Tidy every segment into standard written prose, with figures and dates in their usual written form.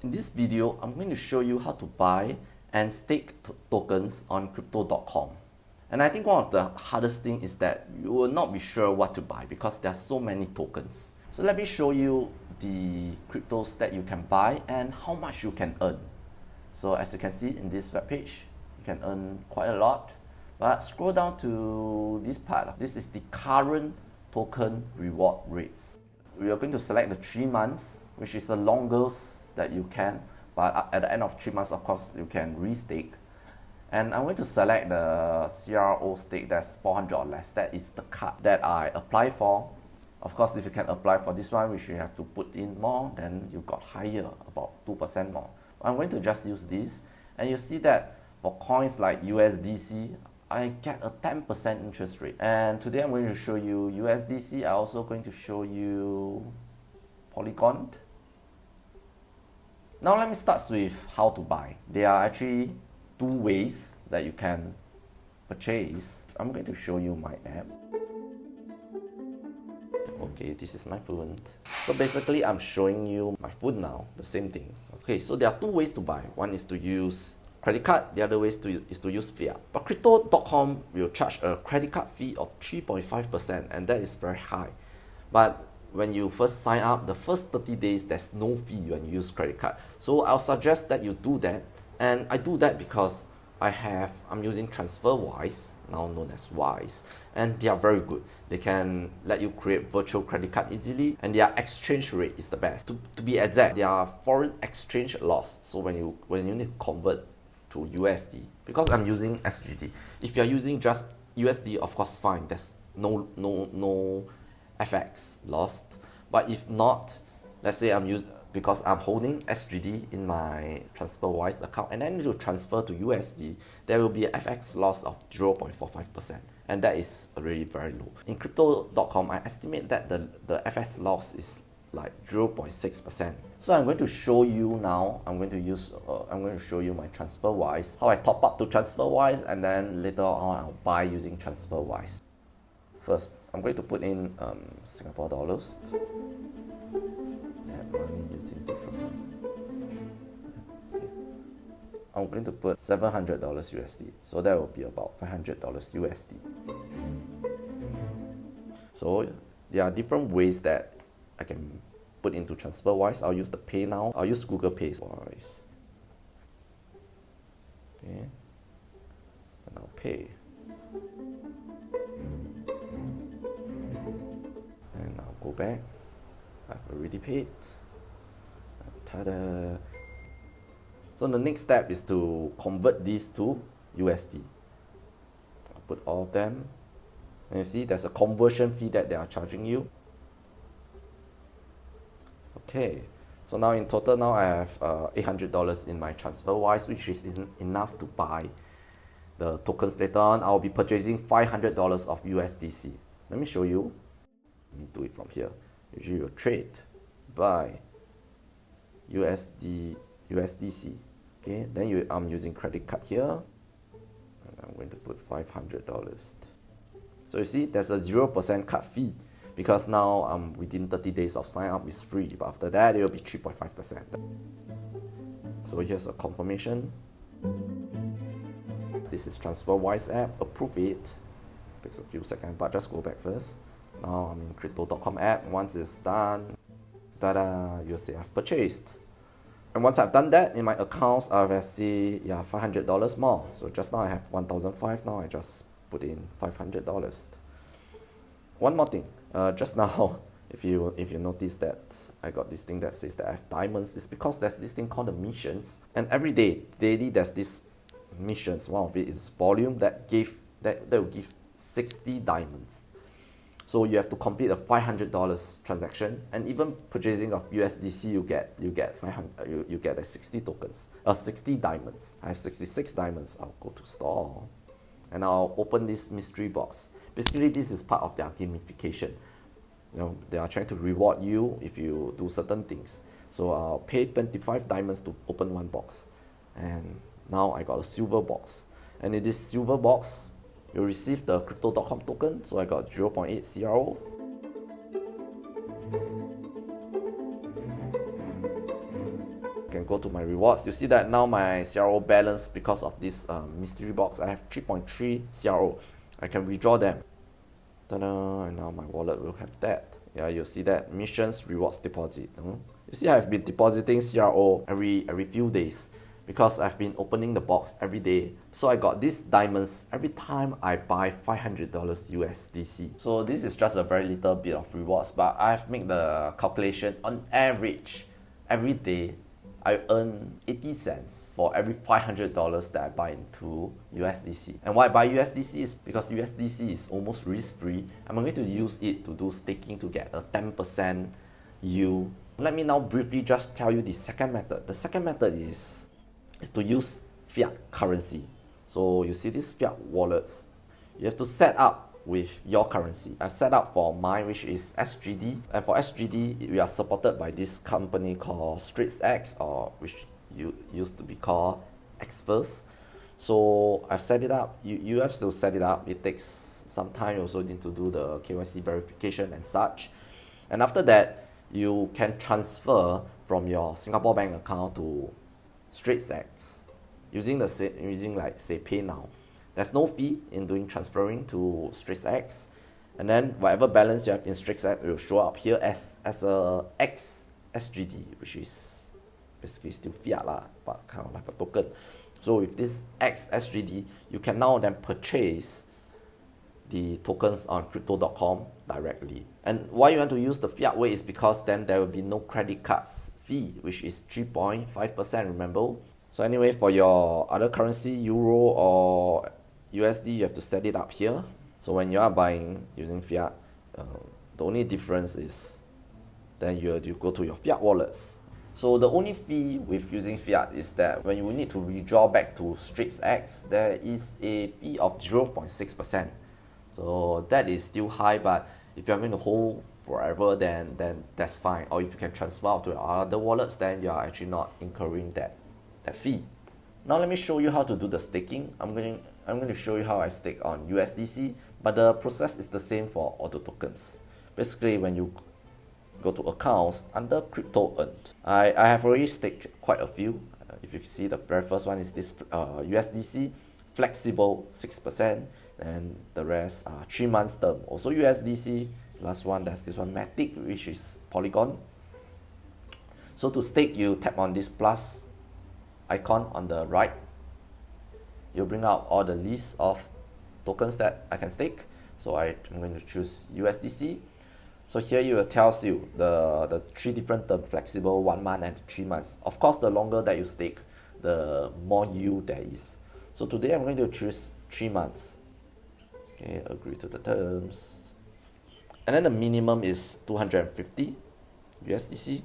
In this video, I'm going to show you how to buy and stake tokens on crypto.com. And I think one of the hardest things is that you will not be sure what to buy because there are so many tokens. So let me show you the cryptos that you can buy and how much you can earn. So as you can see in this webpage, you can earn quite a lot. But scroll down to this part. This is the current token reward rates. We are going to select the 3 months, which is the longest that you can. But at the end of 3 months, of course, you can restake. And I'm going to select the CRO stake that's 400 or less. That is the cut that I apply for. Of course, if you can apply for this one, which you have to put in more, then you got higher, about 2% more. I'm going to just use this. And you see that for coins like USDC, I get a 10% interest rate. And today I'm going to show you USDC. I'm also going to show you Polygon. Now let me start with how to buy. There are actually 2 ways that you can purchase. I'm going to show you my app. Okay, this is my phone. So basically I'm showing you my phone now, the same thing. Okay, so there are 2 ways to buy. One is to use credit card, the other way is to use fiat. But crypto.com will charge a credit card fee of 3.5%, and that is very high. But when you first sign up, the first 30 days, there's no fee when you use credit card. So I'll suggest that you do that. And I do that because I'm using TransferWise, now known as Wise, and they are very good. They can let you create virtual credit card easily, and their exchange rate is the best. To be exact, their foreign exchange loss. So when you need to convert to USD, because I'm using SGD. If you're using just USD, of course fine, there's no FX lost. But if not, let's say because I'm holding SGD in my TransferWise account and I need to transfer to USD, there will be an FX loss of 0.45%, and that is already very low. In crypto.com, I estimate that the FX loss is like 0.6%. So I'm going to show you now. I'm going to show you my TransferWise, how I top up to TransferWise, and then later on I'll buy using TransferWise. First, I'm going to put in Singapore dollars. Add money using different. Okay. I'm going to put $700 USD. So that will be about $500 USD. So there are different ways that I can put into TransferWise. I'll use the Pay Now. I'll use Google Pay. Okay. And I'll pay. And I'll go back. I've already paid. Ta-da! So the next step is to convert these to USD. I'll put all of them. And you see there's a conversion fee that they are charging you. Okay, so now in total now I have $800 in my TransferWise, which isn't enough to buy the tokens later on. I'll be purchasing $500 of USDC. Let me show you. Let me do it from here. Usually you trade, buy USDC. Okay, then I'm using credit card here, and I'm going to put $500. So you see, there's a 0% cut fee because now within 30 days of sign up is free, but after that it will be 3.5%. So here's a confirmation. This is TransferWise app. Approve it. Takes a few seconds, but just go back first. Now I'm in crypto.com app. Once it's done, ta-da, you'll see I've purchased. And once I've done that, in my accounts, I will see $500 more. So just now I have $1,500. Now I just put in $500. One more thing. Just now, if you notice that I got this thing that says that I have diamonds, it's because there's this thing called the missions. And every day, daily, there's this missions. One of it is volume that will give 60 diamonds. So you have to complete a $500 transaction, and even purchasing of USDC, you get the 60 tokens, 60 diamonds. I have 66 diamonds. I'll go to store, and I'll open this mystery box. Basically, this is part of their gamification. They are trying to reward you if you do certain things. So I'll pay 25 diamonds to open one box, and now I got a silver box. And in this silver box, you'll receive the crypto.com token. So I got 0.8 CRO. go to my rewards, you see that now my CRO balance, because of this mystery box, I have 3.3 CRO. I can withdraw them. Ta-da, and now my wallet will have that. Yeah, you'll see that missions rewards deposit. You see, I've been depositing CRO every few days because I've been opening the box every day. So I got these diamonds every time I buy $500 USDC. So this is just a very little bit of rewards, but I've made the calculation. On average, every day I earn 80 cents for every $500 that I buy into USDC. And why I buy USDC is because USDC is almost risk-free. I'm going to use it to do staking to get a 10% yield. Let me now briefly just tell you the second method. The second method is to use fiat currency. So you see these fiat wallets, you have to set up with your currency. I've set up for mine, which is SGD, and for SGD we are supported by this company called StraitsX, or which used to be called Xverse. So I've set it up. You have to set it up. It takes some time. You also need to do the KYC verification and such, and after that you can transfer from your Singapore bank account to StraitsX using like say PayNow. There's no fee in doing transferring to StraitsX, and then whatever balance you have in StraitsX will show up here as a XSGD, which is basically still fiat lah, but kind of like a token. So with this XSGD, you can now then purchase the tokens on crypto.com directly. And why you want to use the fiat way is because then there will be no credit cards fee, which is 3.5%, remember? So anyway, for your other currency, Euro or USD, you have to set it up here. So when you are buying using fiat, the only difference is then you go to your fiat wallets. So the only fee with using fiat is that when you need to withdraw back to StraitsX, there is a fee of 0.6%. So that is still high, but if you're going to hold forever, then that's fine. Or if you can transfer out to other wallets, then you are actually not incurring that fee. Now let me show you how to do the staking. I'm going to show you how I stake on USDC, but the process is the same for all the tokens. Basically, when you go to accounts under crypto earned, I have already staked quite a few. If you see, the very first one is this USDC flexible 6%, and the rest are 3 months term. Also USDC. Last one, that's this one Matic, which is Polygon. So to stake, you tap on this plus icon on the right. You'll bring out all the list of tokens that I can stake. So I'm going to choose USDC. So here it will tells you the 3 different terms: flexible, 1 month, and 3 months. Of course, the longer that you stake, the more yield there is. So today I'm going to choose 3 months. Okay, agree to the terms. And then the minimum is 250 USDC.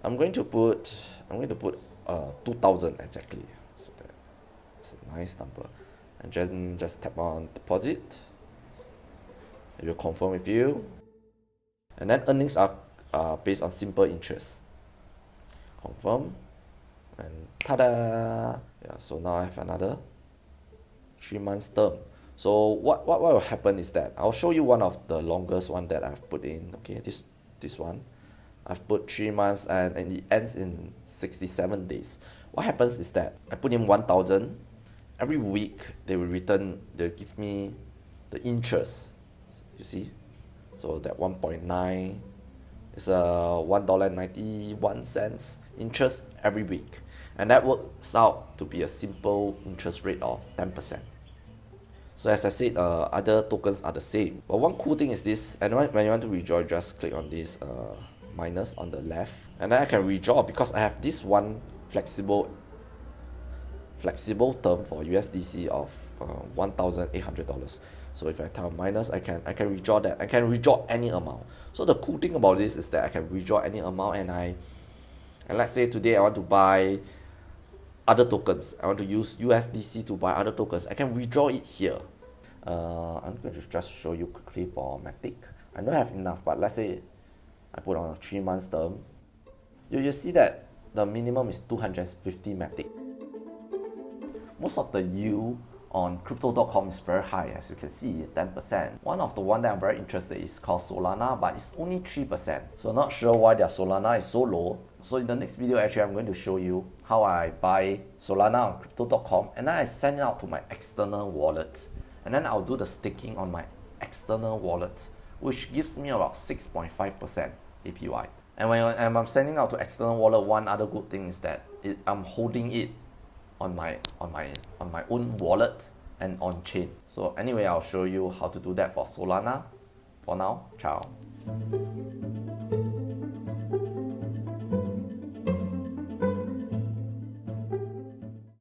I'm going to put 2,000 exactly. So that's a nice number. And then just tap on deposit. It will confirm with you. And then earnings are based on simple interest. Confirm. And ta-da! Yeah, so now I have another 3 months term. So what will happen is that I'll show you one of the longest one that I've put in. Okay, this one. I've put 3 months and it ends in 67 days. What happens is that I put in 1,000. Every week they'll give me the interest. You see? So that 1.9 is $1.91 interest every week. And that works out to be a simple interest rate of 10%. So as I said, other tokens are the same. But one cool thing is this, and when you want to withdraw, just click on this minus on the left. And then I can withdraw because I have this one flexible term for USDC of $1,800. So if I tell minus, I can withdraw that. I can withdraw any amount. So the cool thing about this is that I can withdraw any amount, and let's say today I want to buy other tokens. I want to use USDC to buy other tokens. I can withdraw it here. I'm going to just show you quickly for Matic. I don't have enough, but let's say I put on a 3 months term. You see that the minimum is 250 Matic. Most of the yield on crypto.com is very high, as you can see, 10%. One of the one that I'm very interested in is called Solana, but it's only 3%. So not sure why their Solana is so low. So in the next video, actually, I'm going to show you how I buy Solana on crypto.com, and then I send it out to my external wallet, and then I'll do the staking on my external wallet, which gives me about 6.5% APY. And when I'm sending out to external wallet, one other good thing is that I'm holding it on my own wallet and on chain. So anyway, I'll show you how to do that for Solana. For now, ciao.